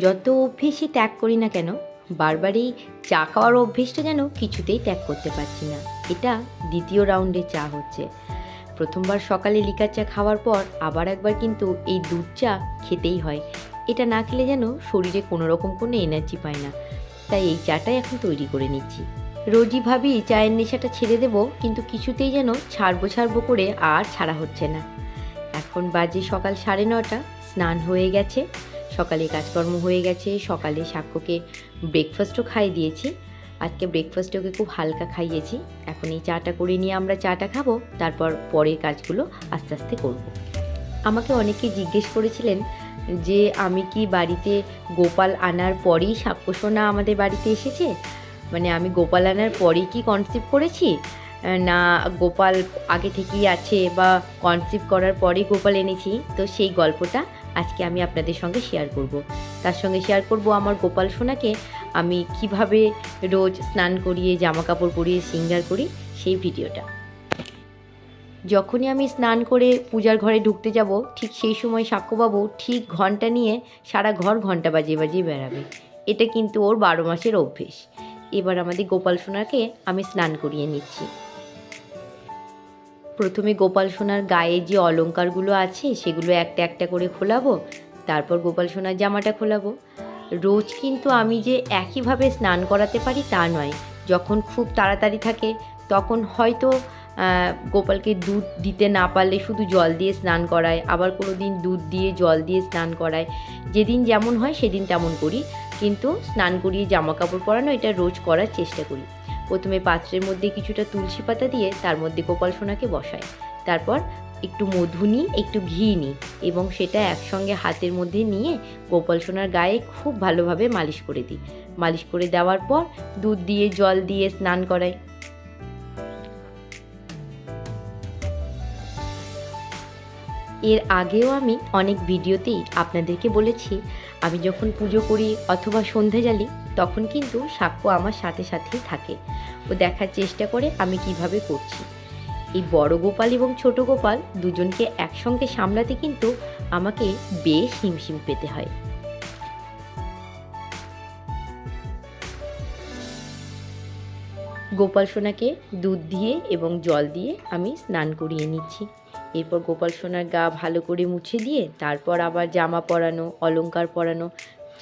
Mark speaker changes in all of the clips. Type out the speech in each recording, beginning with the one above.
Speaker 1: যত অভ্যেসই ত্যাগ করি না কেন, বারবারই চা খাওয়ার অভ্যেসটা যেন কিছুতেই ত্যাগ করতে পারছি না। এটা দ্বিতীয় রাউন্ডে চা হচ্ছে। প্রথমবার সকালে লিকার চা খাওয়ার পর আবার একবার কিন্তু এই দুধ চা খেতেই হয়। এটা না খেলে যেন শরীরে কোনো রকম কোনো এনার্জি পায় না। তাই এই চাটাই এখন তৈরি করে নিচ্ছি। রোজই ভাবি চায়ের নেশাটা ছেড়ে দেব, কিন্তু কিছুতেই যেন ছাড়বো করে আর ছাড়া হচ্ছে না। এখন বাজে সকাল 9:30, স্নান হয়ে গেছে, সকালে কাজকর্ম হয়ে গেছে। সকালে সাক্ষ্যকে ব্রেকফাস্টও খাইয়ে দিয়েছি। আজকে ব্রেকফাস্টে ওকে খুব হালকা খাইয়েছি। এখন এই চাটা করে নিয়ে আমরা চাটা খাবো, তারপর পরের কাজগুলো আস্তে আস্তে করব। আমাকে অনেকে জিজ্ঞেস করেছিলেন যে আমি কি বাড়িতে গোপাল আনার পরেই সাক্ষ্যসোনা আমাদের বাড়িতে এসেছে, মানে আমি গোপাল আনার পরেই কি কনসিভ করেছি, না গোপাল আগে থেকেই আছে বা কনসিভ করার পরেই গোপাল এনেছি। তো সেই গল্পটা আজকে আমি আপনাদের সঙ্গে শেয়ার করব। তার সঙ্গে শেয়ার করব আমার গোপাল সোনাকে আমি কিভাবে রোজ স্নান করিয়ে জামা কাপড় পরিয়ে সিঙ্গার করি সেই ভিডিওটা। যখনই আমি স্নান করে পূজার ঘরে ঢুকতে যাব, ঠিক সেই সময় সাক্ষ্যবাবু ঠিক ঘন্টা নিয়ে সারা ঘর ঘন্টা বাজিয়ে বাজিয়ে বেড়াবে। এটা কিন্তু ওর 12 মাসের অভ্যেস। এবার আমাদের গোপাল সোনাকে আমি স্নান করিয়ে নিচ্ছি। প্রথমে গোপাল সোনার গায়ে যে অলংকারগুলো আছে সেগুলো একটা একটা করে খোলাবো, তারপর গোপাল সোনার জামাটা খোলাবো। রোজ কিন্তু আমি যে একইভাবে স্নান করাতে পারি তা নয়। যখন খুব তাড়াতাড়ি থাকে তখন হয়তো গোপালকে দুধ দিতে না পারলে শুধু জল দিয়ে স্নান করায়, আবার কোনো দিন দুধ দিয়ে জল দিয়ে স্নান করায়। যেদিন যেমন হয় সেদিন তেমন করি, কিন্তু স্নান করিয়ে জামা কাপড় পরানো এটা রোজ করার চেষ্টা করি। প্রথমে পাত্রের মধ্যে কিছুটা তুলসী পাতা দিয়ে তার মধ্যে গোপাল সোনাকে বসাই, তারপর একটু মধু নিই, একটু ঘি নিই এবং সেটা একসঙ্গে হাতের মধ্যে নিয়ে গোপাল সোনার গায়ে খুব ভালোভাবে মালিশ করে দিই। মালিশ করে দেওয়ার পর দুধ দিয়ে জল দিয়ে স্নান করাই। এর আগেও আমি অনেক ভিডিওতেই আপনাদেরকে বলেছি, আমি যখন পুজো করি অথবা সন্ধে জ্বালি তখন কিন্তু সাক্ষ্য আমার সাথে সাথেই থাকে। ও দেখার চেষ্টা করে আমি কিভাবে করছি। এই বড় গোপাল এবং ছোট গোপাল দুজনকে একসঙ্গে সামলাতে কিন্তু আমাকে বেশ হিমশিম পেতে হয়। গোপাল সোনাকে দুধ দিয়ে এবং জল দিয়ে আমি স্নান করিয়ে নিচ্ছি। এরপর গোপাল সোনার গা ভালো করে মুছে দিয়ে তারপর আবার জামা পরানো, অলংকার পরানো,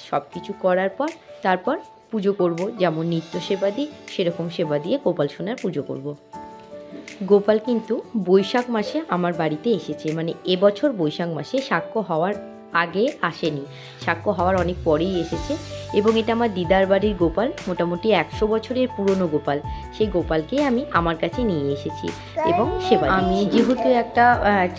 Speaker 1: সব কিছু করার পর তারপর পুজো করব। যেমন নিত্য সেবা দিই সেরকম সেবা দিয়ে গোপাল সোনার পুজো করব। গোপাল কিন্তু বৈশাখ মাসে আমার বাড়িতে এসেছে, মানে এবছর বৈশাখ মাসে। সাক্ষ্য হওয়ার আগে আসেনি, সাক্ষ্য হওয়ার অনেক পরেই এসেছে। এবং এটা আমার দিদার বাড়ির গোপাল, মোটামুটি 100 বছরের পুরনো গোপাল। সেই গোপালকে আমি আমার কাছে নিয়ে এসেছি এবং সেবা। আমি যেহেতু একটা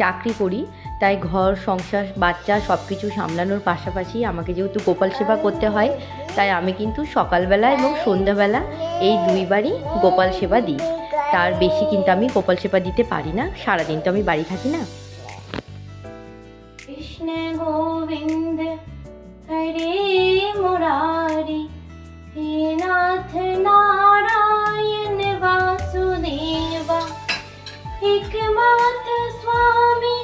Speaker 1: চাকরি করি, তাই ঘর সংসার বাচ্চা সব কিছু সামলানোর পাশাপাশি আমাকে যেহেতু গোপাল সেবা করতে হয়, তাই আমি কিন্তু সকালবেলা এবং সন্ধ্যাবেলা এই দুইবারই গোপাল সেবা দিই। তার বেশি কিন্তু আমি গোপাল সেবা দিতে পারি না, সারাদিন তো আমি বাড়ি থাকি না। কৃষ্ণ গোবিন্দ হরে মুরারি, হে নাথ নারায়ণ वासुदेवा, एकमात्र स्वामी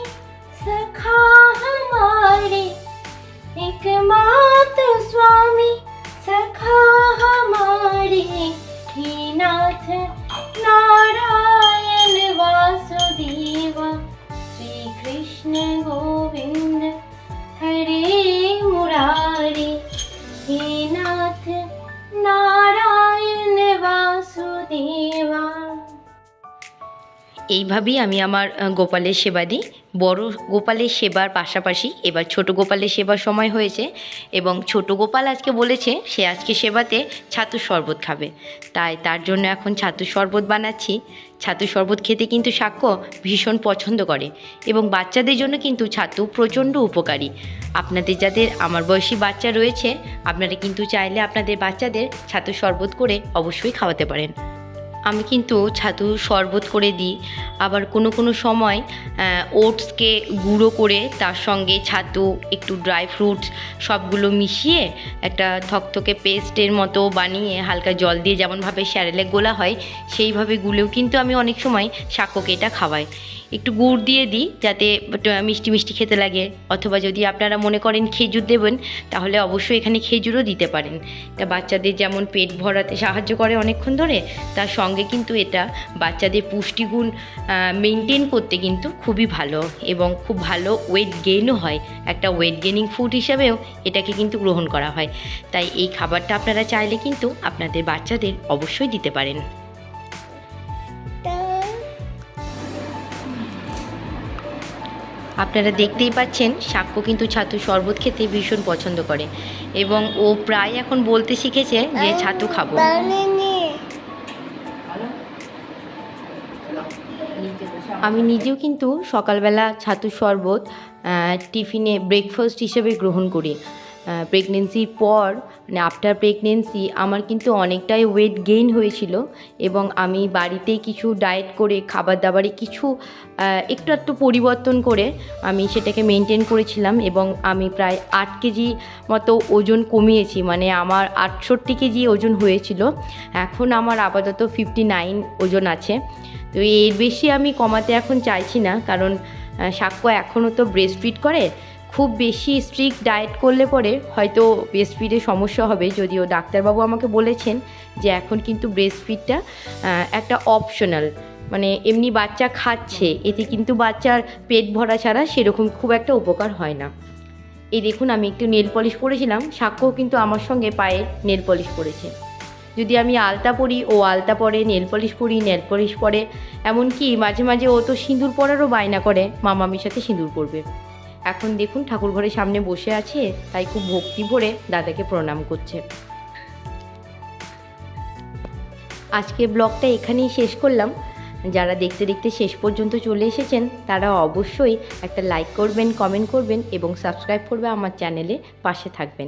Speaker 1: सखा हमारे, एकमात्र स्वामी सखा हमारे, हे नाथ नारायण वासुदेवा, श्री कृष्ण गोविंद हरे मुरारी, हे नाथ नारायण वासुदेवा। এইভাবেই আমি আমার গোপালের সেবা দিই। বড় গোপালের সেবার পাশাপাশি এবার ছোট গোপালের সেবার সময় হয়েছে এবং ছোট গোপাল আজকে বলেছে সে আজকে সেবাতে ছাতুর শরবত খাবে, তাই তার জন্য এখন ছাতুর শরবত বানাচ্ছি। ছাতুর শরবত খেতে কিন্তু সাক্ষ্য ভীষণ পছন্দ করে এবং বাচ্চাদের জন্য কিন্তু ছাতু প্রচণ্ড উপকারী। আপনাদের যাদের আমার বয়সী বাচ্চা রয়েছে, আপনারা কিন্তু চাইলে আপনাদের বাচ্চাদের ছাতুর শরবত করে অবশ্যই খাওয়াতে পারেন। আমি কিন্তু ছাতু শরবত করে দিই, আবার কোনো সময় ওটসকে গুঁড়ো করে তার সঙ্গে ছাতু, একটু ড্রাই ফ্রুটস সবগুলো মিশিয়ে একটা থকথকে পেস্টের মতো বানিয়ে হালকা জল দিয়ে যেমনভাবে স্যারেলে গোলা হয় সেইভাবে গুলেও কিন্তু আমি অনেক সময় সাক্ষ্যকে এটা খাওয়াই। একটু গুড় দিয়ে দিই যাতে মিষ্টি মিষ্টি খেতে লাগে, অথবা যদি আপনারা মনে করেন খেজুর দেবেন তাহলে অবশ্যই এখানে খেজুরও দিতে পারেন। এটা বাচ্চাদের যেমন পেট ভরাতে সাহায্য করে অনেকক্ষণ ধরে, তার সঙ্গে কিন্তু এটা বাচ্চাদের পুষ্টিগুণ মেনটেন করতে কিন্তু খুবই ভালো এবং খুব ভালো ওয়েট গেইনও হয়। একটা ওয়েট গেইনিং ফুড হিসাবেও এটাকে কিন্তু গ্রহণ করা হয়। তাই এই খাবারটা আপনারা চাইলে কিন্তু আপনাদের বাচ্চাদের অবশ্যই দিতে পারেন। আপনারা দেখতেই পাচ্ছেন সাক্ষ্য কিন্তু ছাতু শরবত খেতে ভীষণ পছন্দ করে এবং ও প্রায় এখন বলতে শিখেছে যে ছাতু খাবো। আমি নিজেও কিন্তু সকালবেলা ছাতুর শরবত টিফিনে ব্রেকফাস্ট হিসেবে গ্রহণ করি। প্রেগনেন্সির পর মানে আফটার প্রেগনেন্সি আমার কিন্তু অনেকটাই ওয়েট গেইন হয়েছিল এবং আমি বাড়িতেই কিছু ডায়েট করে খাবার দাবারে কিছু একটু পরিবর্তন করে আমি সেটাকে মেনটেন করেছিলাম এবং আমি প্রায় 8 কেজি মতো ওজন কমিয়েছি। মানে আমার 68 কেজি ওজন হয়েছিল, এখন আমার আপাতত 59 ওজন আছে। তো এর বেশি আমি কমাতে এখন চাইছি না, কারণ সাক্ষ্য এখনও তো ব্রেস্ট ফিড করে। খুব বেশি স্ট্রিক্ট ডায়েট করলে পরে হয়তো ব্রেস্ট ফিডে সমস্যা হবে, যদিও ডাক্তারবাবু আমাকে বলেছেন যে এখন কিন্তু ব্রেস্ট ফিডটা একটা অপশনাল, মানে এমনি বাচ্চা খাচ্ছে, এতে কিন্তু বাচ্চার পেট ভরা ছাড়া সেরকম খুব একটা উপকার হয় না। এই দেখুন আমি একটু নেল পলিশ পরেছিলাম, সাক্ষ্যও কিন্তু আমার সঙ্গে পায়ে নেল পলিশ পরেছে। যদি আমি আলতা পরি ও আলতা পরে, নেল পলিশ পরি নেল পলিশ পরে, এমনকি মাঝে মাঝে ও তো সিঁদুর পরারও বায়না করে মামামির সাথে সিঁদুর পরবে। এখন দেখুন ঠাকুর ঘরের সামনে বসে আছে, তাই খুব ভক্তি ভরে দাদাকে প্রণাম করছে। আজকে ব্লগটা এখানেই শেষ করলাম। যারা দেখতে দেখতে শেষ পর্যন্ত চলে এসেছেন তারা অবশ্যই একটা লাইক করবেন, কমেন্ট করবেন এবং সাবস্ক্রাইব করবে আমার চ্যানেলে, পাশে থাকবেন।